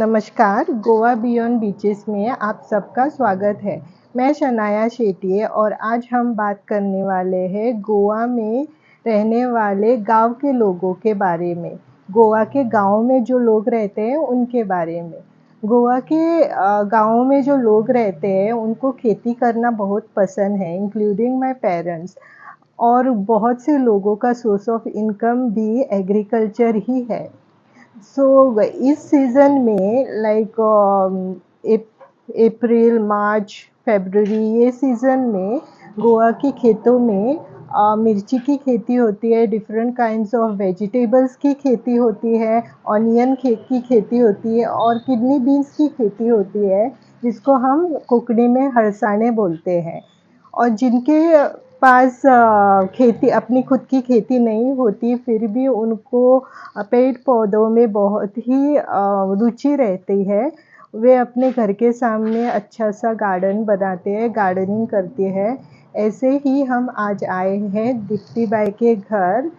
नमस्कार, Goa beyond beaches में आप सबका स्वागत है। मैं शनाया शेट्टी और आज हम बात करने वाले हैं गोवा में रहने वाले गांव के लोगों के बारे में। गोवा के गांव में जो लोग रहते हैं उनके बारे में। गोवा के गाँव में जो लोग रहते हैं उनको खेती करना बहुत पसंद है, इंक्लूडिंग माय पेरेंट्स। और बहुत से लोगों का सोर्स ऑफ इनकम भी एग्रीकल्चर ही है। इस सीज़न में लाइक अप्रैल, मार्च, फरवरी, ये सीज़न में गोवा के खेतों में मिर्ची की खेती होती है, डिफरेंट काइंड्स ऑफ वेजिटेबल्स की खेती होती है, ऑनियन की खेती होती है और किडनी बीन्स की खेती होती है, जिसको हम कोंकणी में हरसाने बोलते हैं। और जिनके पास खेती अपनी खुद की खेती नहीं होती, फिर भी उनको पेड़ पौधों में बहुत ही रुचि रहती है। वे अपने घर के सामने अच्छा सा गार्डन बनाते हैं, गार्डनिंग करते हैं। ऐसे ही हम आज आए हैं दीप्ति बाई के घर,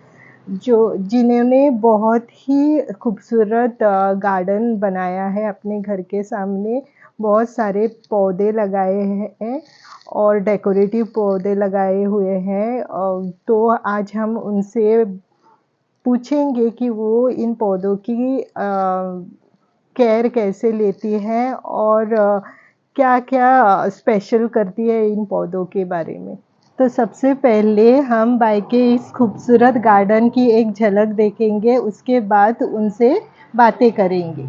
जिन्होंने बहुत ही खूबसूरत गार्डन बनाया है अपने घर के सामने। बहुत सारे पौधे लगाए हैं और डेकोरेटिव पौधे लगाए हुए हैं। तो आज हम उनसे पूछेंगे कि वो इन पौधों की केयर कैसे लेती है और क्या-क्या स्पेशल करती है इन पौधों के बारे में। तो सबसे पहले हम बाई के इस खूबसूरत गार्डन की एक झलक देखेंगे, उसके बाद उनसे बातें करेंगे।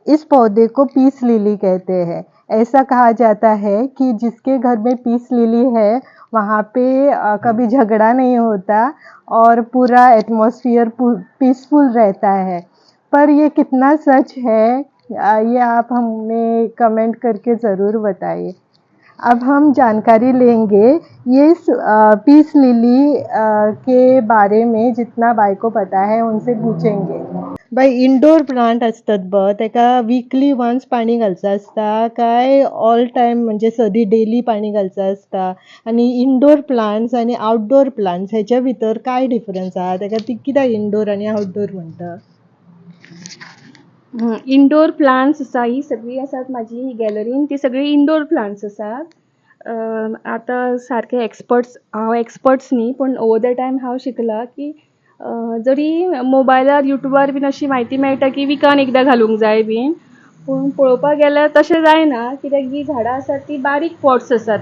इस पौधे को पीस लिली कहते हैं। ऐसा कहा जाता है कि जिसके घर में पीस लिली है, वहाँ पे कभी झगड़ा नहीं होता और पूरा एटमॉस्फेयर पीसफुल रहता है। पर ये कितना सच है, ये आप हमें कमेंट करके ज़रूर बताइए। अब हम जानकारी लेंगे ये पीस लिली के बारे में। जितना बाई को पता है उनसे पूछेंगे। बाय इंडोर प्लांट असतात तेका वीकली वन्स पाणी घालचा असता काय ऑल टाइम, म्हणजे सदी डेली पाणी घालचा असता? आणि इंडोर प्लांट्स आणि आउटडोर प्लांट्स ह्याच्या भितर काय डिफरन्स आहा? तेका ती कित्याक इंडोर आणि आउटडोर म्हणटा? इंडोर प्लांट्स आसा ही सगळी आसात माझी ही गॅलरीन ती सगळी इंडोर प्लांट्स आसात. आता सारखे हांव एक्सपर्ट्स न्ही, पण ओवर द टायम हांव शिकलां की जरी मोबायलार युट्यूबार बीन अशी म्हायती मेळटा की विकान एकदां घालूंक जाय बीन, पूण पळोवपाक गेल्यार तशें जायना, कित्याक ही झाडां आसात ती बारीक पॉट्स आसात,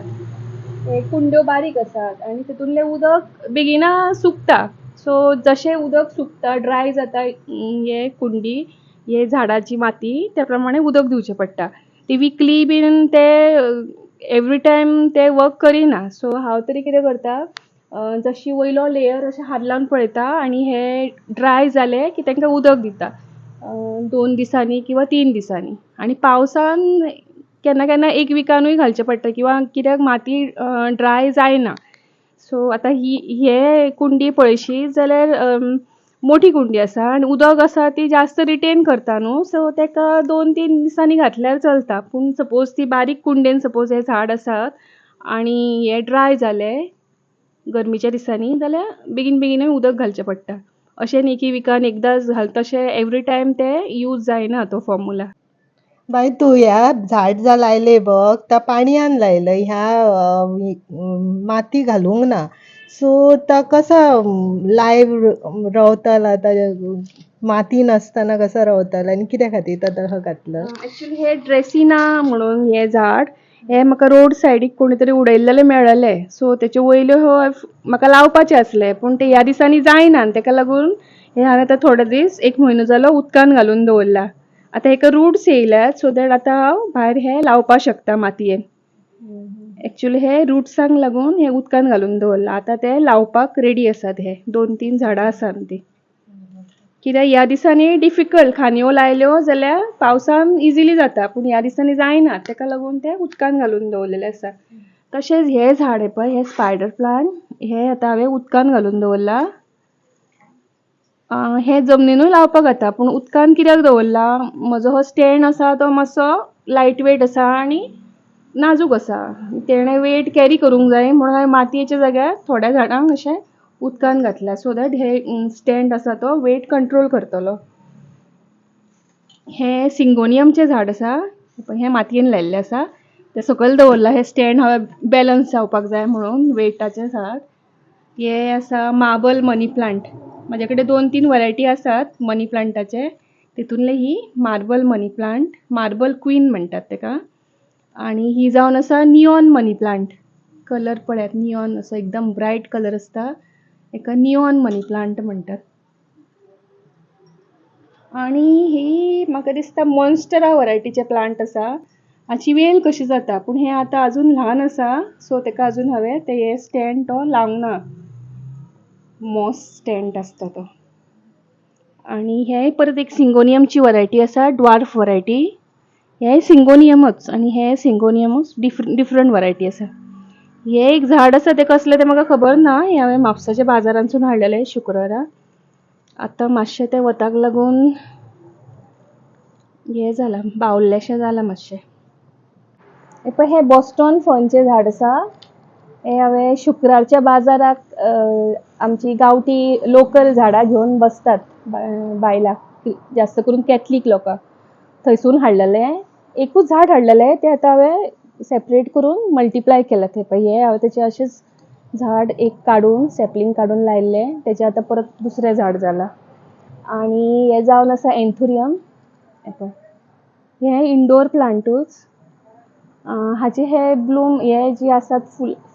कुंड्यो बारीक आसात आनी तितूंतलें उदक बेगिना सुकता. सो जशें उदक सुकता, ड्राय जाता हे कुंडी, हे झाडाची माती, त्या प्रमाणे उदक दिवचें पडटा. ती विकली बीन ते एवरी टायम ते वर्क करिना. सो हांव तरी कितें करता, जशी वयलो लेयर अशें हात लावन पळयता आनी हे ड्राय जाले की तांकां उदक दिता 2 दिसांनी किंवा 3 दिसांनी. आनी पावसान केन्ना केन्ना 1 विकानूय घालचें पडटा कित्याक माती ड्राय जायना. सो आतां हे कुंडी पळयशी जाल्यार मोठी कुंडी आसा आनी उदक आसा ती जास्त रिटेन करता न्हू, सो ताका 2-3 दिसांनी घातल्यार चलता. पूण सपोज ती बारीक कुंडेन सपोज हे झाड आसात आनी हे ड्राय जाले गरमीच्या दिसांनी, जाल्यार बेगीनूय उदक घालचें पडटा. अशें न्ही की विकान एकदांच घालता, तशें एवरी टायम ते यूज जायना तो फॉर्मुला. बाई तू ह्या झाड जा लायले बघ, त्या पाणयान लायलं, ह्या माती घालूंक ना. सो ता कसा लायव्ह रावताला, आता माती नसताना कसा रावताला आणि कित्या खातीर ताका घातलं? ॲक्च्युली हे ड्रेसिना म्हणून हे झाड, हे म्हाका रोड सायडीक कोणी तरी उडयल्लेले मेळ्ळले. सो तेचे वयल्यो म्हाका लावपाचे आसले, पूण ते ह्या दिसांनी जायना. ताका लागून हे हांवें आतां थोडे दीस 1 म्हयनो जालो उदकान घालून दवरला. आतां हेका रूट्स येयल्यात सो दॅट आतां हांव भायर हे लावपाक शकता मातयेन. एक्चुअली हे रुट्सांक लागून हे उदकान घालून दवरला. आतां ते लावपाक रेडी आसात. हे 2-3 झाडां आसात ती. कित्याक ह्या दिसांनी डिफिकल्ट खांदयो लायल्यो जाल्यार पावसान इजिली जाता, पूण ह्या दिसांनी जायना, तेका लागून ते उदकान घालून दवरलेले आसा. तशेंच हे झाड पळय, हे स्पायडर प्लांट, हे आतां हांवें उदकान घालून दवरला. हे जमनीनूय लावपाक जाता, पूण उदकान कित्याक दवरला, म्हजो हो स्टँड आसा तो मातसो लायट वेट आसा आनी नाजूक आसा. तेणें वेट कॅरी करूंक जाय म्हणून हांवें मातयेच्या जाग्यार थोड्या झाडांक अशें उदकान घातल्या, सो दॅट हे स्टँड आसा तो वेट कंट्रोल करतलो. हे सिंगोनियमचें झाड आसा, हे मातयेन लायिल्लें आसा. ते सकयल दवरला हे स्टँड हांवें बॅलन्स जावपाक जाय म्हणून वेटाचें झाड. हे आसा मार्बल मनी प्लांट. म्हाजे कडेन 2-3 वरायटी आसात मनी प्लांटाचे. तितूंतले ही मार्बल मनी प्लांट, मार्बल क्वीन म्हणटात तेका. आणि ही जावन आसा निऑन मनी प्लांट. कलर पळयात, निऑन असो एकदम ब्रायट कलर आसता, हेका निऑन मनी प्लांट म्हणटात. आणि ही म्हाका दिसता मॉन्स्टरा वरायटीचे प्लांट आसा. हाची वेल कशी जाता, पूण हे आतां अजून ल्हान आसा, सो तेका अजून हांवें हे स्टँड तो लावंक ना, मॉस स्टँड आसता तो. आणि हे परत एक सिंगोनियमची वरायटी आसा, ड्वार्फ वरायटी. हे सिंगोनियमच आणि हे सिंगोनियमूच डिफरंट वरायटी आसा. हे एक झाड आसा ते कसलें तें म्हाका खबर ना, हे हांवें म्हापसाच्या बाजारांतसून हाडलेलें शुक्रारा. आतां मातशें तें वताक लागून हें जालां, बावल्लेशें जालां मातशें. हे पळय, हे बॉस्टन फर्नचें झाड आसा. हे हांवें शुक्रारच्या बाजाराक आमची गांवठी लोकल झाडां घेवन बसतात बायलां, जास्त करून कॅथलीक लोकां, थंयसून हाडलेलें. एकूच झाड हाडलेलें, तें आतां हांवें सेपरेट करून मल्टिप्लाय केलां. हे पळय, हे हांवें तेचें अशेंच झाड एक काडून सॅपलिंग काडून लायिल्लें, तेचें आतां परत दुसरें झाड जालां. आनी हें जावन आसा एन्थुरियम. हे पळय, हे इंडोर प्लांटूच. हाचे हे ब्लूम, हे जे आसात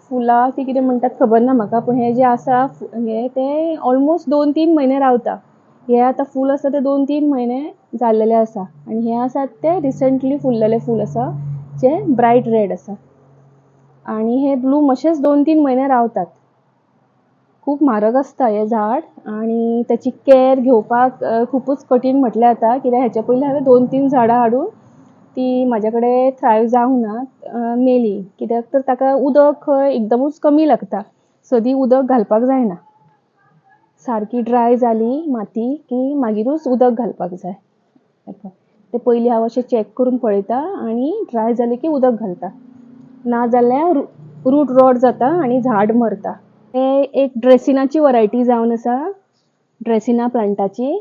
फुलां, ती कितें म्हणटात खबर ना म्हाका, पूण हे जे आसा हे ते ऑलमोस्ट 2-3 म्हयने रावता. हे आतां फूल आसा ते 2-3 म्हयने जाल्लेले आसा. आनी हे आसात ते रिसंटली फुल्लेले फूल आसा, जे ब्रायट रेड आसा. आनी हे ब्लूम अशेंच 2-3 म्हयने रावतात. खूब म्हारग आसता हें झाड आनी तेची कॅर घेवपाक खुबूच कठीण म्हटल्यार जाता, कित्याक हेच्या पयलीं हांवें 2-3 झाडां हाडून ती म्हाजे कडेन थ्रायव जावंक ना, मेली. कित्याक तर ताका उदक खंय एकदमूच कमी लागता, सदीं उदक घालपाक जायना. सारकी ड्राय जाली माती की मागीरूच उदक घालपाक जाय. ते पयलीं हांव अशें चॅक करून पळयता आनी ड्राय जाली की उदक घालता, नाजाल्यार रूट रॉट जाता आनी झाड मरता. हे एक ड्रेसिनाची वरायटी जावन आसा, ड्रेसिना प्लांटाची.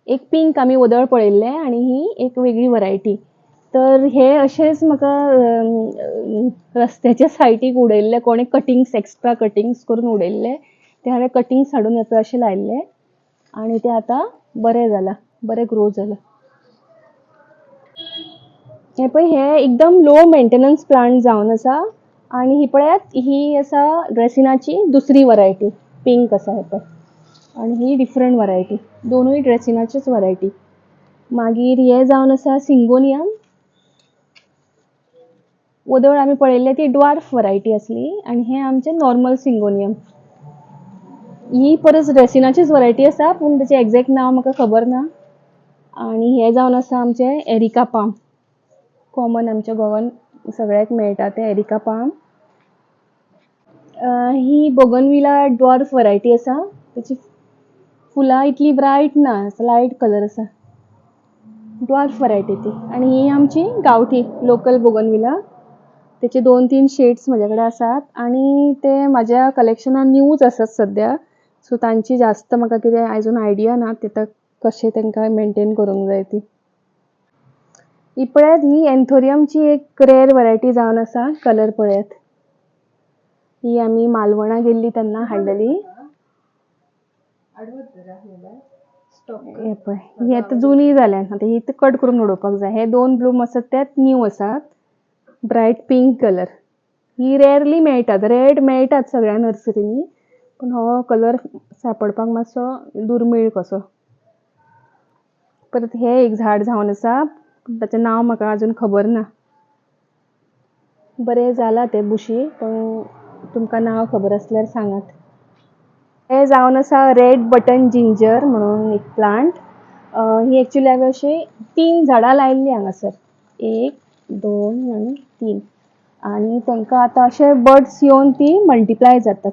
एक पिंक आमी वदळ पळयल्लें आनी ही एक वेगळी वरायटी. तर हे अशेंच म्हाका रस्त्याच्या सायडीक उडयल्ले, कोणें कटिंग्स, एक्स्ट्रा कटिंग्स करून उडयल्ले, ते हांवें कटिंग्स हाडून येपय अशें लायिल्ले आनी ते आतां बरें जालां, बरें ग्रो जालां. हे पळय, हे एकदम लो मेंटेनन्स प्लांट जावन आसा. आनी ही पळयात, ही आसा ड्रेसिनाची दुसरी वरायटी, पिंक आसा हे पळय. आनी ही डिफरंट वरायटी, दोनूय ड्रेसिनाचीच वरायटी. मागीर हे जावन आसा सिंगोनियम. वदळ आमी पळयल्ले ती ड्वार्फ वरायटी आसली आनी हे आमचें नॉर्मल सिंगोनियम. ही परस ड्रेसिनाचीच वरायटी आसा, पूण तेचें एक्झॅक्ट नांव म्हाका खबर ना. आनी हे जावन आसा आमचें एरिका पाम. कॉमन आमच्या गोवान सगळ्याक मेळटा तें एरिका पाम. ही बोगनविला ड्वार्फ वरायटी आसा. तेची फुलां इतली ब्रायट ना, लायट कलर आसा. ड्वार्फ वरायटी ती. आनी ही आमची गांवठी लोकल बोगनविला. तेचे 2-3 शेड्स म्हाजे कडेन आसात आनी ते म्हाज्या कलेक्शनान न्यूच आसात सद्या, सो तांची जास्त म्हाका कितें आजून आयडिया ना, ते कशें तांकां मेंटेन करूंक जाय ती. ही पळयात, ही एन्थोरियमची एक रेर वरायटी जावन आसा. कलर पळयात. ही आमी मालवणा गेल्ली तेन्ना हाडलेली. हे पळय, ही आतां जुनी जाल्यात, आतां ही कट करून उडोवपाक जाय. हे 2 ब्लूम आसात ते न्यू आसात, ब्रायट पिंक कलर. ही रेरली मेळटात, रेड मेळटात सगळ्या नर्सरीनी, पूण हो कलर सापडपाक मातसो दुर्मीळ कसो. परत हे एक झाड जावन आसा, ताचें नांव म्हाका अजून खबर ना. बरें जाला ते बुशी, पण तुमकां नांव खबर आसल्यार सांगात. हे जावन आसा रेड बटन जिंजर म्हणून एक प्लांट. ही एक्चुअली हांवें अशी 3 झाडां लायिल्लीं हांगासर. 1, 2 आनी 3. आनी तांकां आतां अशे बर्ड्स येवन ती मल्टिप्लाय जातात.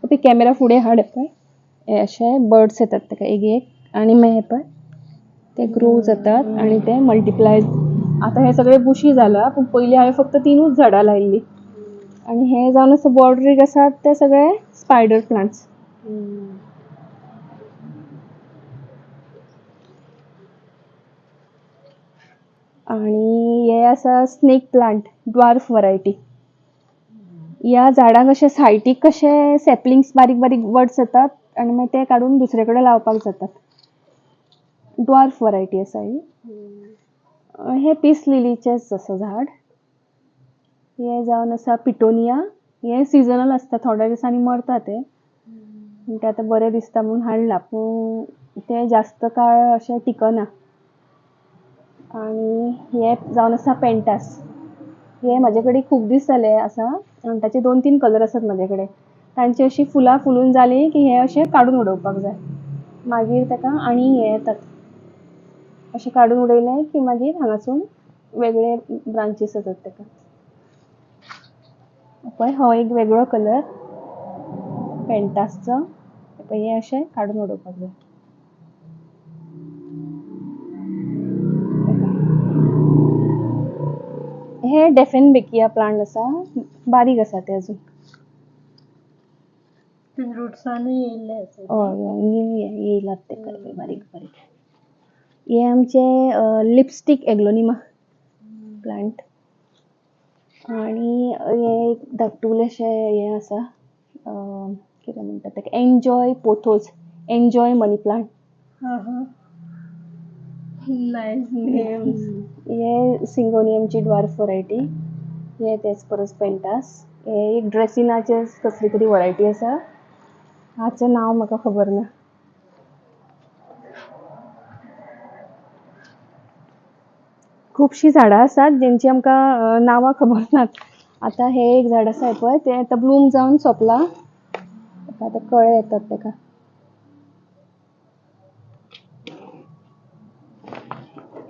पळय कॅमेरा फुडें हाड पळय. हे अशे बर्ड्स येतात ताका एक आनी मागीर पळय ते ग्रो जातात आनी ते मल्टिप्लाय. आतां हे सगळे बुशी जाला, पूण पयलीं हांवें फक्त 3च झाडां लायिल्लीं. आनी हे जावन आसा बॉर्डरीक आसात ते सगळे स्पायडर प्लांट्स. आनी हे आसा स्नेक प्लांट, ड्वार्फ वरायटी. ह्या झाडांक अशे सायटीक कशे सॅपलिंग्स बारीक बारीक बड्स येतात आनी मागीर ते काडून दुसरे कडेन लावपाक जातात. ड्वार्फ वरायटी आसा ही. हे पीस लिलीचेंच आसा झाड. हे जावन आसा पिटोनिया. हे सिजनल आसता, थोड्या दिसांनी मरता ते. ते आतां बरें दिसता म्हणून हाडला, पूण ते जास्त काळ अशे टिकना. आनी हे जावन आसा पेंटास. हे म्हाजे कडेन खूब दीस जाले आसा आनी ताचे 2-3 कलर आसात म्हाजे कडेन. तांची अशी फुलां फुलून जालीं की हे अशे काडून उडोवपाक जाय. मागीर ताका आनी हे येतात. अशे काडून उडयले की मागीर हांगासून वेगळे ब्रांचीस येतात ताका. पळय हो एक वेगळो कलर पेंटासचो. पळय हे अशे काडून उडोवपाक जाय. हे डेफेनबेकिया प्लांट आसा, बारीक आसा ते अजून. रूट्सानूय येयल्ले आसा. हय येयलात ते बारीक बारीक. हे आमचे लिपस्टीक एग्लोनिमा प्लांट. आनी हे एक धाकटुलेशे हे आसा, कितें म्हणटा ताका, एन्जॉय पोथोस, एन्जॉय मनी प्लांट. Nice names. हे सिंगोनियमची ड्वार्फ वरायटी. हे तेच परस पेंटास. हे एक ड्रेसिनाचे कसली तरी वरायटी आसा, हाचें नांव म्हाका खबर ना. खुबशीं झाडां आसात जेंची आमकां नांवां खबर नात. आतां हे एक झाड आसा पळय, तें आतां ब्लूम जावन सोंपलां. आतां कळे येतात ताका.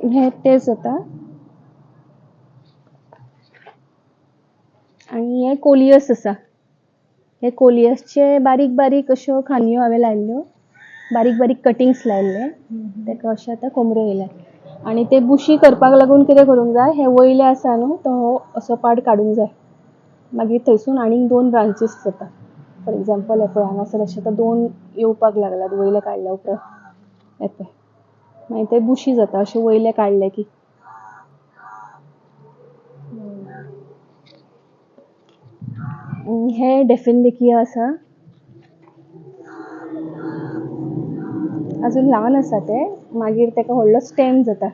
हे तेच जाता. आनी हे कोलियस आसा. हे कोलियसचे बारीक बारीक अश्यो खांदयो हांवें लायिल्ल्यो. बारीक बारीक कटिंग्स लायिल्ले. ताका अशे आतां कोमऱ्यो येयल्यात. आनी ते बुशी करपाक लागून कितें करूंक जाय, हे वयले आसा न्हू, तो असो पार्ट काडूंक जाय. मागीर थंयसून आनीक 2 ब्रांचीस जाता. फॉर एग्जांपल हे पळय हांगासर अशे आतां 2 येवपाक लागल्यात वयले काडल्या उपरांत. हे पळय मागीर ते बुशी जाता अशे वयले काडले की. हे डेफेनबेकिया आसा. अजून ल्हान आसा ते, मागीर ताका व्हडलो स्टेम जाता.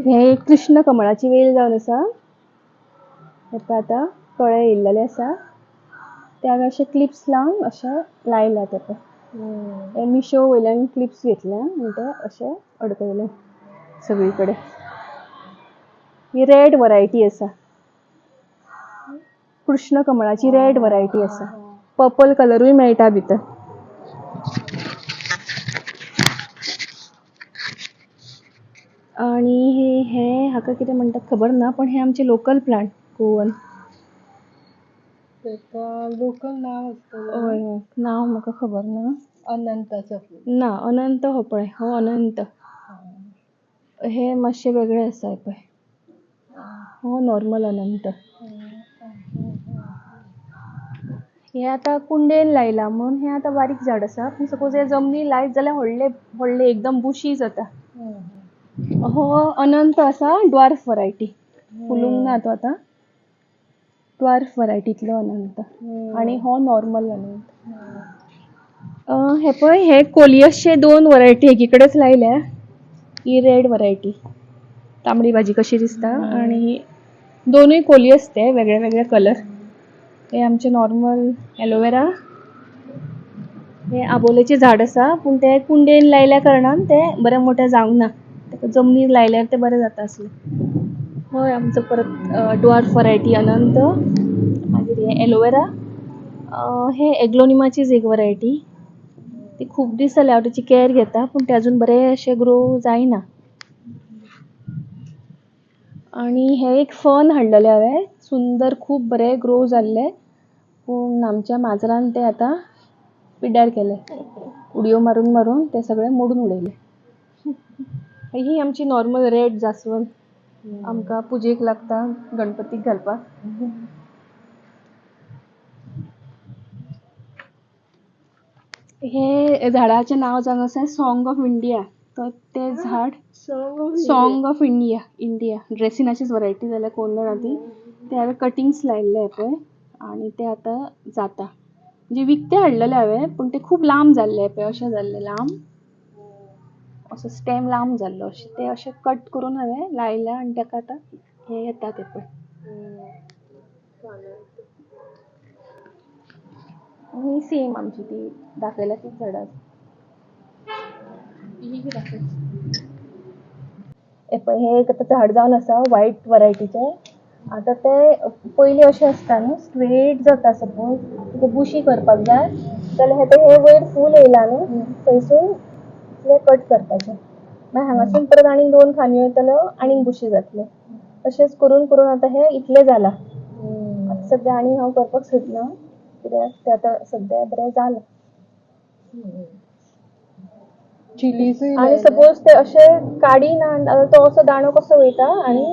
हे एक कृष्ण कमळाची वेल जावन आसा. हे पळय आतां कळे येयल्लेले आसा. ते हांवें अशे क्लिप्स लावन अशे लायल्या ते पळय. हे मिशो वयल्यान क्लिप्स घेतल्या आनी ते अशे अडकयले सगळी कडेन. ही रेड वरायटी आसा. कृष्ण कमळाची रेड वरायटी आसा. पर्पल कलरूय मेळटा भितर. आनी हे हाका कितें म्हणटात खबर ना, पण हे आमचे लोकल प्लांट गोवन. ताका लोकल नांव आसतलें. हय नांव म्हाका खबर ना. अनंताचो फूल. ना अनंत हो पळय, हो अनंत. हे मातशे वेगळे आसा पळय. हो नॉर्मल अनंत. हे आतां कुंडेन लायला म्हणून हे आतां बारीक झाड आसा, पूण सपोज हे जमनीर लायत जाल्यार व्हडले व्हडले एकदम बुशी जाता. हो अनंत आसा, ड्वार्फ वरायटी. फुलूंक ना तो आतां. ड्वार्फ वरायटींतलो अनंत. आनी हो नॉर्मल अनंत. हे पळय हे कोलियसचे 2 वरायटी एकी कडेच लायल्या. ही रेड वरायटी, तांबडी भाजी कशी दिसता, आनी 2य कोलियस ते वेगळे वेगळे कलर. हे आमचे नॉर्मल एलोवेरा. हे आबोलेचे झाड आसा पूण ते कुंडेन लायल्या कारणान ते बरे मोठे जावंक ना. ताका जमनीर लायल्यार ते बरे जाता आसले. हय आमचो परत ड्वार्फ वरायटी अनंत. मागीर हे एलोवेरा. हे एग्लोनिमाचीच एक वरायटी. ती खूब दीस जाले हांव तेची कॅर घेता पूण ते अजून बरे अशे ग्रो जायना. आनी हे एक फर्न हाडलेले हांवें. सुंदर खूब बरे ग्रो जाल्ले पूण आमच्या माजरान ते आतां पिड्ड्यार केले. उडयो मारून मारून ते सगळे मोडून उडयले. ही आमची नॉर्मल रेड जास्वंद. आमकां पुजेक लागता गणपतीक घालपाक. हे झाडाचें नांव जावन आसा सॉंग ऑफ इंडिया. तर ते झाड सॉंग ऑफ इंडिया ड्रेसिनाचीच वरायटी जाल्यार कोण जाणा ती. ते हांवें कटिंग्स लायिल्ले पळय आनी ते आतां जाता. म्हणजे विकते हाडलेले हांवें पूण ते खूब लांब जाल्ले पळय अशे जाल्ले लांब. असो स्टेम लांब जाल्लो अशें. ते अशे कट करून हांवें लायल्या आनी ताका आतां हे येता ते पळय. ही सेम आमची ती दाखयल्या तीच झाडां. ही दाखय. हे पळय हे एक आतां झाड जावन आसा व्हायट वरायटीचें. आतां ते पयलीं अशें आसता न्हू स्ट्रेट जाता सपोज तुका बुशी करपाक जाय जाल्यार हे वयर फूल येयला न्हू थंयसून इतले कट करपाचे. मागीर हांगासून परत आनीक 2 खांदयो येतल्यो आनीक बुशी जातल्यो. अशेंच करून करून आतां हे इतलें जालां. आतां सद्या आनीक हांव करपाक सोदना कित्याक तें आतां सद्या बरें जालां. आनी सपोज ते अशे काडिना जाल्यार तो असो दांडो कसो वयता आनी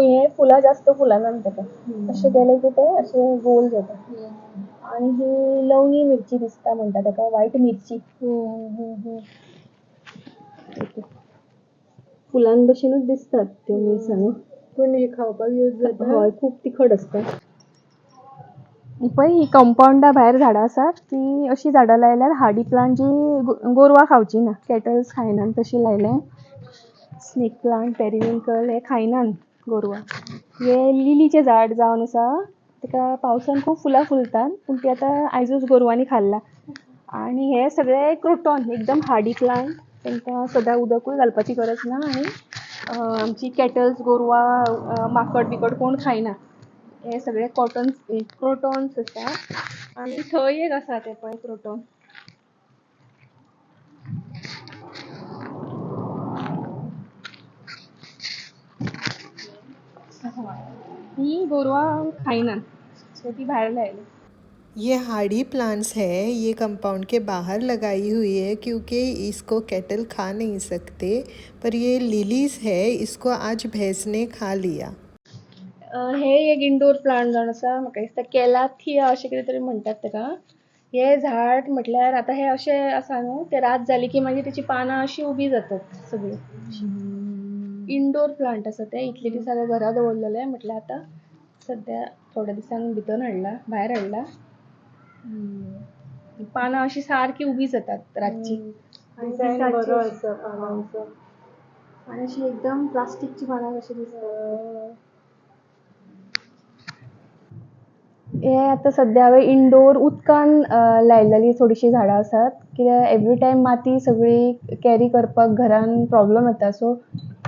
हे फुलां जास्त फुलना ताका. अशें केलें की ते अशे गोल जाता. आनी ही लवंगी मिरची दिसता म्हणटा ताका व्हायट मिरची. फुलां भशेनूच दिसतात त्यो मिरसांगो. पूण हे खावपाक यूज जाता. हय खूब तिखट आसता. ही पळय ही कंपाउंडा भायर झाडां आसात ती अशी झाडां लायल्यार हार्डी प्लांट जी गोरवां खावची ना. कॅटल्स खायनात तशी लायल्या. स्नेक प्लांट पेरिविंकल हे खायनात गोरवां. हे लिलीचें झाड जावन आसा. ताका पावसान खूब फुलां फुलतात पूण ती आतां आयजूच गोरवांनी खाल्ला. आनी हे सगळे क्रोटॉन एकदम हार्डी प्लांट. तांकां सदां उदकूय घालपाची गरज ना आनी आमची कॅटल्स गोरवां माकड बिकड कोण खायना. हे सगळे क्रोटॉन्स आसा. आनी थंय एक आसा ते पळय क्रोटॉन. ही गोरवां खायनात सो ती भायर लायली. ये हार्डी प्लांट्स है, ये कंपाउंड के बाहर लगाई हुई है क्योंकि इसको कैटल खा नहीं सकते, पर ये लिलीज है, इसको आज भैंस ने खा लिया. हे एक इंडोर प्लांट जावन आसा. म्हाका दिसता कॅलाथिया अशें कितें तरी म्हणटात ताका. हे झाड म्हटल्यार आतां हे अशें आसा न्हू ते रात जाली की मागीर तेची पानां अशीं उबी जातात सगळीं. इंडोर प्लांट आसा ते. इतले दीस जाले घरा दवरलेले म्हटल्यार आतां सद्या थोड्या दिसांक भितर हाडला भायर हाडला. पानां अशीं सारकीं उबी जातात रातची. आनी अशी एकदम प्लास्टीकची पानां कशी दिसता. हे आतां सद्या हांवें इंडोर उदकान लायिल्लीं थोडीशीं झाडां आसात कित्याक एवरी टायम माती सगळी कॅरी करपाक घरान प्रॉब्लम येता. सो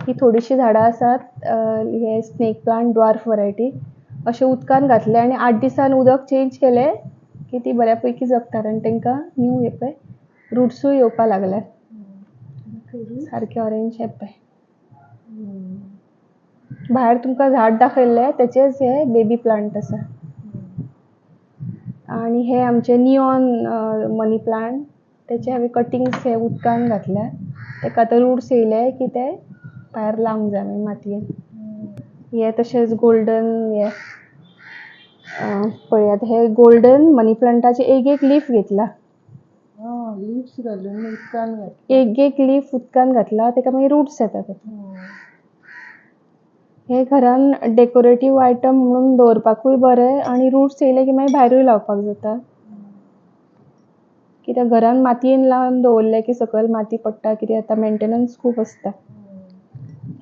ही थोडीशीं झाडां आसात. हे स्नेक प्लांट ड्वार्फ वरायटी अशें उदकान घातले आनी 8 दिसान उदक चेंज केलें की ती बऱ्या पैकी जगतात आनी तांकां न्यू हे पळय रुट्सूय येवपाक लागल्यात. सारके ऑरेंज हे पळय. भायर तुमकां झाड दाखयल्लें तेचेच हे बेबी प्लांट आसा. आनी हे आमचे निऑन मनी प्लांट. तेचे हांवें कटिंग्स हे उदकान घातल्या. ताका आतां रूट्स येयले की ते भायर लावंक जाय मागीर मातयेन. हे तशेंच गोल्डन हे पळयात हे गोल्डन मनी प्लांटाचे एक लीफ घेतला. लीफ्स घालून उदकान घातला. एक लीफ उदकान घातला ताका मागीर रूट्स येतात. हे घरान डेकोरेटीव आयटम म्हणून दवरपाकूय बरें आनी रूट्स येयले की मागीर भायरूय लावपाक जाता. कित्याक घरान मातयेन लावन दवरले की सकयल माती पडटा कित्याक आतां मेंटेनन्स खूब आसता.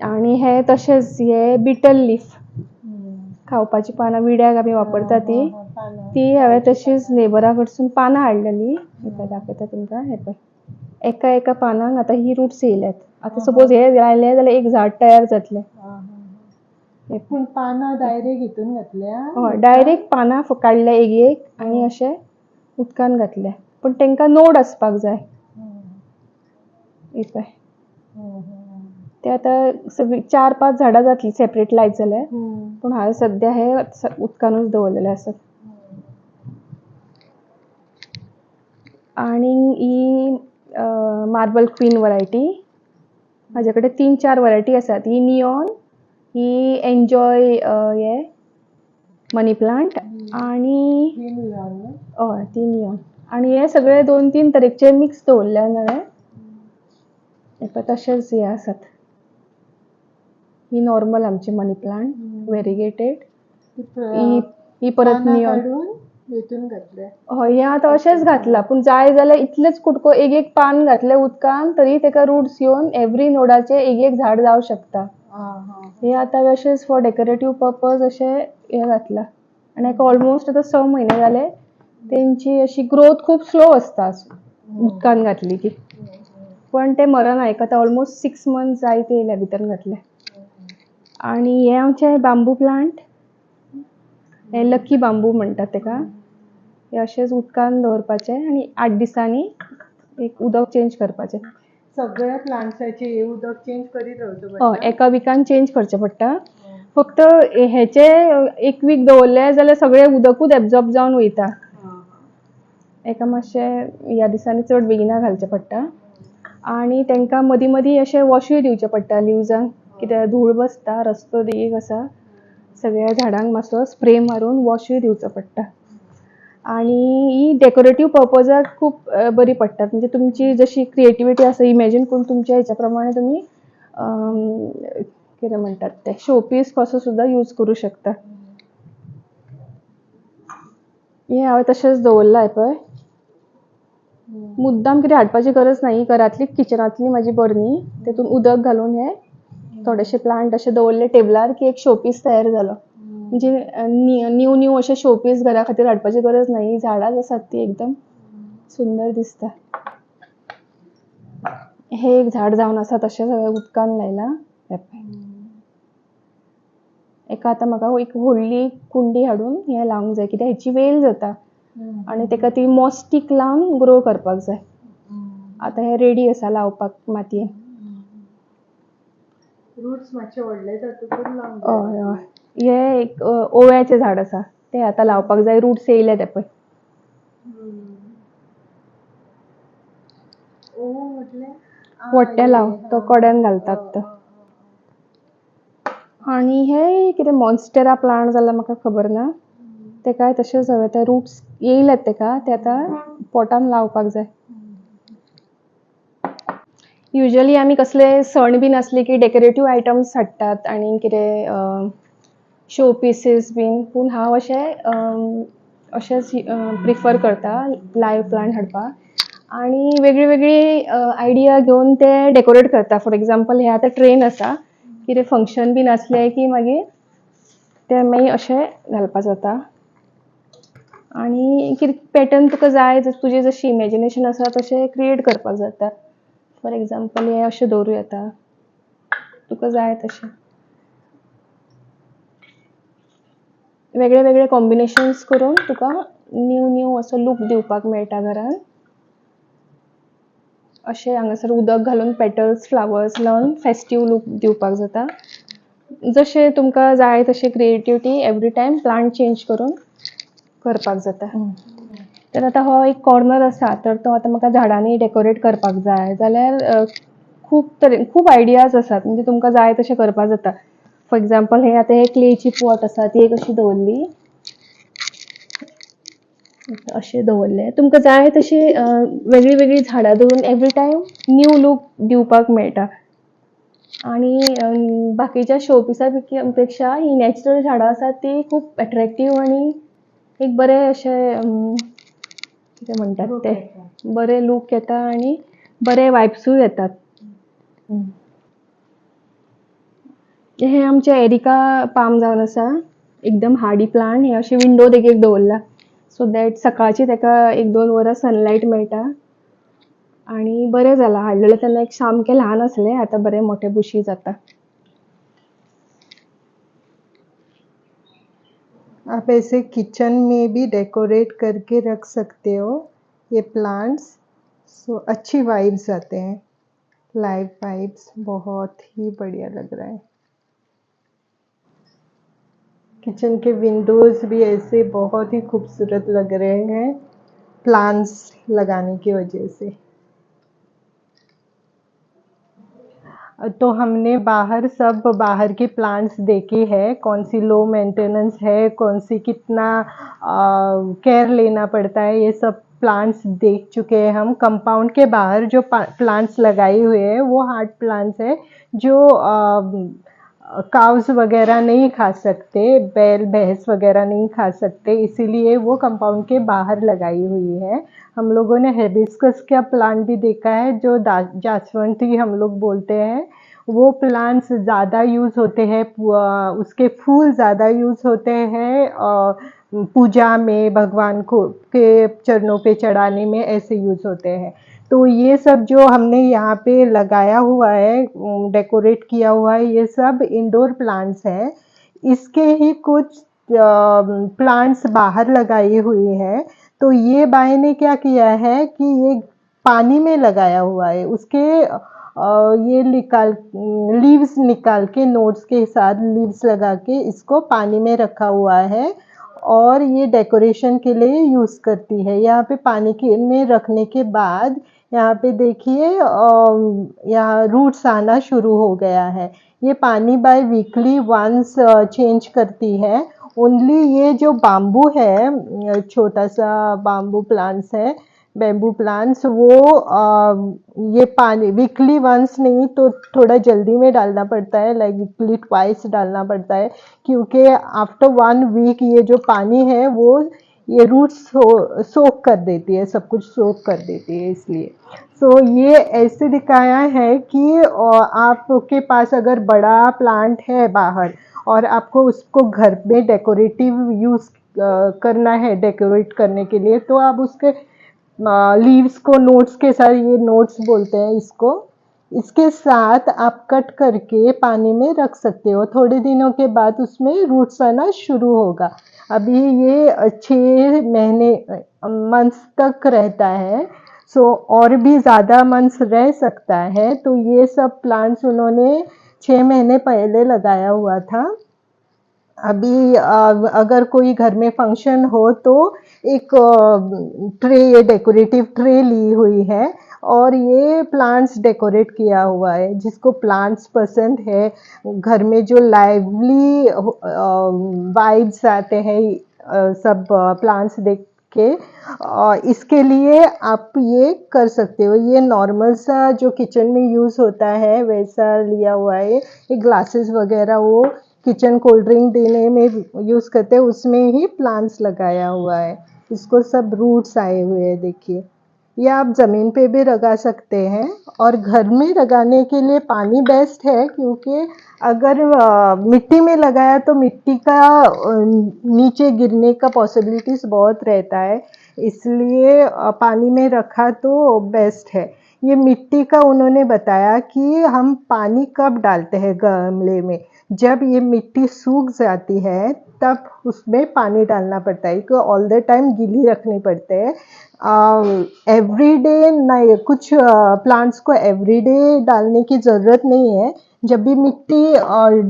आनी हे तशेंच हे बिटल लीफ खावपाची पानां विड्याक आमी वापरता ती हांवें तशींच नेबरा कडसून पानां हाडलेलीं इथं दाखयता तुमकां. हे पळय एका एका पानांक आतां ही रूट्स येयल्यात. आतां सपोज हे लायले जाल्यार एक झाड तयार जातलें. हे पूण पानां डायरेक्ट हितून घातल्या. हय डायरेक्ट पानां काडल्या एक एक आनी अशें उदकान घातले. पूण तांकां नोड आसपाक जाय. हे पळय ते आतां सगळीं 4-5 झाडां जातलीं सेपरेट लायत जाल्यार. पूण हांवें सद्या हे उदकानूच दवरलेले आसात. आनी ही मार्बल क्वीन वरायटी. म्हाजे कडेन 3-4 वरायटी आसात. ही नियॉन, ही एन्जॉय हे मनी प्लांट आनी हय ती नियॉन. आनी हे सगळे 2-3 तरेचे मिक्स दवरल्या हांवें. हे पळय तशेंच हे आसात. ही नॉर्मल आमची मनी प्लांट वेरिगेटेड. ही परत नियॉन. हितून घातल्या. हय हे आतां अशेंच घातलां. पूण जाय जाल्यार इतलेच कुडको एक एक पान घातलें उदकान तरी ताका रूट्स येवन एवरी नोडाचेर एक एक झाड जावं शकता. हे आतां अशेंच फॉर डेकोरेटीव पर्पज अशें हे घातलां. आनी हाका ऑलमोस्ट आतां 6 म्हयने जाले. तेंची अशी ग्रोथ खूब स्लो आसता उदकान घातली की. पण ते मरना. एक आतां ऑलमोस्ट 6 मंथ्स जायत येयल्या भितर घातले. आनी हे आमचे बांबू प्लांट. हे लकी बांबू म्हणटात ताका. हे अशेंच उदकान दवरपाचे आनी 8 दिसांनी एक उदक चेंज करपाचें. सगळ्या प्लांट्साचे हे उदक चेंज करीत रावचें पडटा. हय एका विकान चेंज करचें पडटा. फक्त हेचे 1 वीक दवरले जाल्यार सगळें उदकूच एब्जॉर्ब जावन वयता. एका मातशें ह्या दिसांनी चड बेगिना घालचें पडटा. आनी तांकां मदीं मदीं अशें वॉशूय दिवचें पडटा लिव्जांक. कित्याक धूळ बसता, रस्तो देगीक आसा. सगळ्या झाडांक मातसो स्प्रे मारून वॉशूय दिवचो पडटा. आनी ही डेकोरेटीव पर्पजाक खूब बरी पडटा. म्हणजे तुमची जशी क्रिएटिविटी आसा इमॅजीन करून तुमच्या हेच्या प्रमाणे तुमी कितें म्हणटात ते शोपीस कसो सुद्दां यूज करूं शकता. हे हांवें तशेंच दवरलां. हे पळय मुद्दाम कितें हाडपाची गरज ना. ही घरांतलीच किचनांतली म्हाजी बरणी. तातूंत उदक घालून हे थोडेशे प्लांट अशे दवरले टेबलार की एक शोपीस तयार जालो. म्हणजे न्यू अशे शोपीस घरा खातीर हाडपाची गरज ना. ही झाडांच आसात ती एकदम सुंदर दिसता. हे एक झाड जावन आसा तशें सगळें उदकान लायलां. हे पळय एका आतां म्हाका एक व्हडली कुंडी हाडून हे लावंक जाय. कित्याक हेची वेल जाता आनी ताका ती मॉस स्टीक लावन ग्रो करपाक जाय. आतां हे रेडी आसा लावपाक मातयेन. रूट्स मातशे व्हडले जातकूच लावंक हय हय. हे एक ओव्याचें झाड आसा. तें आतां लावपाक जाय. रूट्स येयले ते पळय. व्हडटे लाव तो कड्यान घालतात तो. आनी हे कितें मॉन्स्टेरा प्लांट जाल्यार म्हाका खबर ना. तेकाय तशेंच हांवें ते रूट्स येयल्यात ताका. ते आतां पोटान लावपाक जाय. युजली आमी कसले सण बीन आसले की डेकोरेटीव आयटम्स हाडटात आनी कितें शो पीसीस बीन. पूण हांव अशेंच प्रिफर करता लायव्ह प्लांट हाडपाक. आनी वेगळी वेगळी आयडिया घेवन ते डेकोरेट करता. फॉर एग्जांपल हे आतां ट्रेन आसा. कितें फंक्शन बीन आसलें की मागीर ते मागीर अशें घालपाक जाता. आनी कितें पॅटर्न तुका जाय तुजें जशी इमॅजिनेशन आसा तशें क्रिएट करपाक जाता. फॉर एग्जांपल हे अशें दवरूं येता तुका जाय तशें. वेगळे वेगळे कॉम्बिनेशन्स करून तुका न्यू असो लूक दिवपाक मेळटा घरान. अशें हांगासर उदक घालून पेटल्स फ्लावर्स लावन फेस्टीव लूक दिवपाक जाता. जशें तुमकां जाय तशें creativity every time plant change करून करपाक जाता. तर आतां हो एक कॉर्नर आसा. तर तो आतां म्हाका झाडांनी डेकोरेट करपाक जाय जाल्यार खूब आयडियाज आसात. म्हणजे तुमकां जाय तशें करपाक जाता. फॉर एग्जांपल हे आतां हे क्लेची पॉट आसा ती एक अशी दवरली. अशें दवरलें. तुमकां जाय तशी वेगळी वेगळी झाडां दवरून एवरी टायम न्यू लूक दिवपाक मेळटा. आनी बाकीच्या शोपीसा पेक्षा ही नॅचरल झाडां आसात ती खूब एट्रॅक्टीव आनी एक बरें अशें कितें म्हणटात ते बरें लूक येता आनी बरे वायब्सूय येतात. हे आमचे एरिका पाम जावन आसा. एकदम हार्डी प्लांट. हे अशें विंडो देगेक दवरला. सो दॅट सकाळची ताका 1-2 वरां सनलायट मेळटा आणि बरें जालां. हाडलेलें तेन्ना एक सामकें ल्हान आसलें, आतां बरें मोठें बुशी जाता. आप ऐसे किचन में भी डेकोरेट करके रख सकते हो ये प्लांट्स। सो अच्छी वाइब्स आते हैं, लाइव वाइब्स, बहुत ही बढ़िया लग रहा है। किचन के विंडोज़ भी ऐसे बहुत ही खूबसूरत लग रहे हैं प्लांट्स लगाने की वजह से। तो हमने बाहर के प्लांट्स देखे हैं, कौन सी लो मेंटेनेंस है, कौन सी कितना केयर लेना पड़ता है, ये सब प्लांट्स देख चुके हैं हम। कंपाउंड के बाहर जो प्लांट्स लगाए हुए हैं वो हार्ड प्लांट्स है जो काउस वगैरह नहीं खा सकते, बैल भैंस वगैरह नहीं खा सकते, इसीलिए वो कंपाउंड के बाहर लगाई हुई है। हम लोगों ने हिबिस्कस का प्लांट भी देखा है जो जासवंती हम लोग बोलते हैं, वो प्लांट्स ज़्यादा यूज़ होते हैं, उसके फूल ज़्यादा यूज़ होते हैं पूजा में, भगवान को के चरणों पे चढ़ाने में ऐसे यूज़ होते हैं। तो ये सब जो हमने यहाँ पे लगाया हुआ है, डेकोरेट किया हुआ है, ये सब इंडोर प्लांट्स हैं। इसके ही कुछ प्लांट्स बाहर लगाई हुई हैं। तो ये बाई ने क्या किया है कि ये पानी में लगाया हुआ है, उसके ये लीव्स निकाल के, नोट्स के साथ लीव्स लगा के इसको पानी में रखा हुआ है और ये डेकोरेशन के लिए यूज़ करती है। यहाँ पे पानी के में रखने के बाद यहाँ पे देखिए यहाँ रूट्स आना शुरू हो गया है। ये पानी बाय वीकली वंस चेंज करती है। ओनली ये जो बाम्बू है, छोटा सा बाम्बू प्लांट्स है, बैम्बू प्लांट्स, वो ये पानी वीकली वंस नहीं तो थोड़ा जल्दी में डालना पड़ता है, लाइक वीकली ट्वाइस डालना पड़ता है, क्योंकि आफ्टर 1 वीक ये जो पानी है वो ये रूट्स सोक कर देती है, सब कुछ सोक कर देती है, इसलिए। सो ये ऐसे दिखाया है कि आपके पास अगर बड़ा प्लांट है बाहर और आपको उसको घर में डेकोरेटिव यूज़ करना है, डेकोरेट करने के लिए, तो आप उसके लीव्स को नोट्स के साथ, ये नोट्स बोलते हैं इसको, इसके साथ आप कट करके पानी में रख सकते हो। थोड़े दिनों के बाद उसमें रूट्स आना शुरू होगा। अभी ये 6 महीने मंथ्स तक रहता है, सो और भी ज़्यादा मंथ्स रह सकता है। तो ये सब प्लांट्स उन्होंने 6 महीने पहले लगाया हुआ था। अभी अगर कोई घर में फंक्शन हो तो एक ट्रे, ये डेकोरेटिव ट्रे ली हुई है और ये प्लांट्स डेकोरेट किया हुआ है। जिसको प्लांट्स पसंद है, घर में जो लाइवली वाइब्स आते हैं सब प्लांट्स देख के, इसके लिए आप ये कर सकते हो। ये नॉर्मल सा जो किचन में यूज़ होता है वैसा लिया हुआ है। ये ग्लासेस वगैरह वो किचन कोल्ड ड्रिंक देने में यूज़ करते हैं, उसमें ही प्लांट्स लगाया हुआ है। इसको सब रूट्स आए हुए हैं, देखिए। ये आप ज़मीन पे भी लगा सकते हैं और घर में लगाने के लिए पानी बेस्ट है, क्योंकि अगर मिट्टी में लगाया तो मिट्टी का नीचे गिरने का पॉसिबिलिटीज़ बहुत रहता है, इसलिए पानी में रखा तो बेस्ट है। ये मिट्टी का उन्होंने बताया कि हम पानी कब डालते हैं गमले में, जब ये मिट्टी सूख जाती है तब उसमें पानी डालना पड़ता है, क्योंकि ऑल द टाइम गीली रखनी पड़ते हैं। एवरीडे नहीं, कुछ प्लांट्स को एवरीडे डालने की ज़रूरत नहीं है। जब भी मिट्टी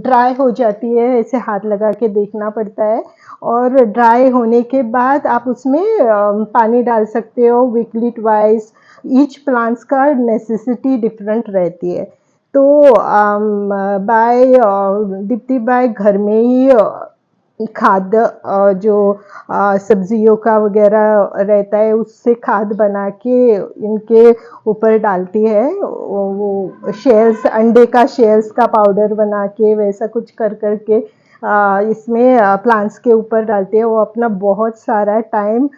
ड्राई हो जाती है, ऐसे हाथ लगा के देखना पड़ता है, और ड्राई होने के बाद आप उसमें पानी डाल सकते हो वीकली ट्वाइस। ईच प्लांट्स का नेसेसिटी डिफरेंट रहती है। तो दीप्ति बाय घर में ही खाद जो सब्जियों का वगैरह रहता है उससे खाद बना के इनके ऊपर डालती है। वो शेल्स, अंडे का शेल्स का पाउडर बना के वैसा कुछ कर के इसमें प्लांट्स के ऊपर डालते हैं। वो अपना बहुत सारा टाइम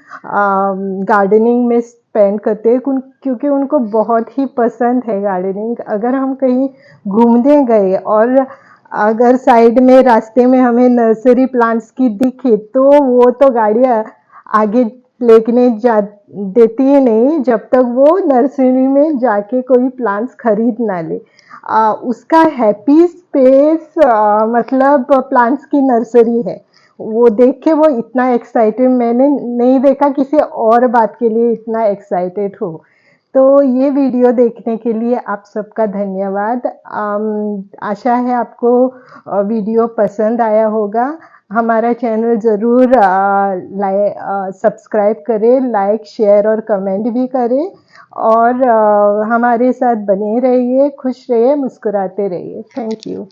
गार्डनिंग में स्पेंड करते हैं, क्योंकि उनको बहुत ही पसंद है गार्डनिंग। अगर हम कहीं घूमने गए और अगर साइड में रास्ते में हमें नर्सरी प्लांट्स की दिखी तो वो तो गाड़ी आगे लेके जा देती ही नहीं जब तक वो नर्सरी में जाके कोई प्लांट्स खरीद ना ले। उसका हैप्पी स्पेस मतलब प्लांट्स की नर्सरी है। वो देख के वो इतना एक्साइटेड, मैंने नहीं देखा किसी और बात के लिए इतना एक्साइटेड हो। तो ये वीडियो देखने के लिए आप सबका धन्यवाद। आशा है आपको वीडियो पसंद आया होगा। हमारा चैनल ज़रूर सब्सक्राइब करें, लाइक, शेयर और कमेंट भी करें और हमारे साथ बने रहिए, खुश रहिए, मुस्कुराते रहिए। Thank you.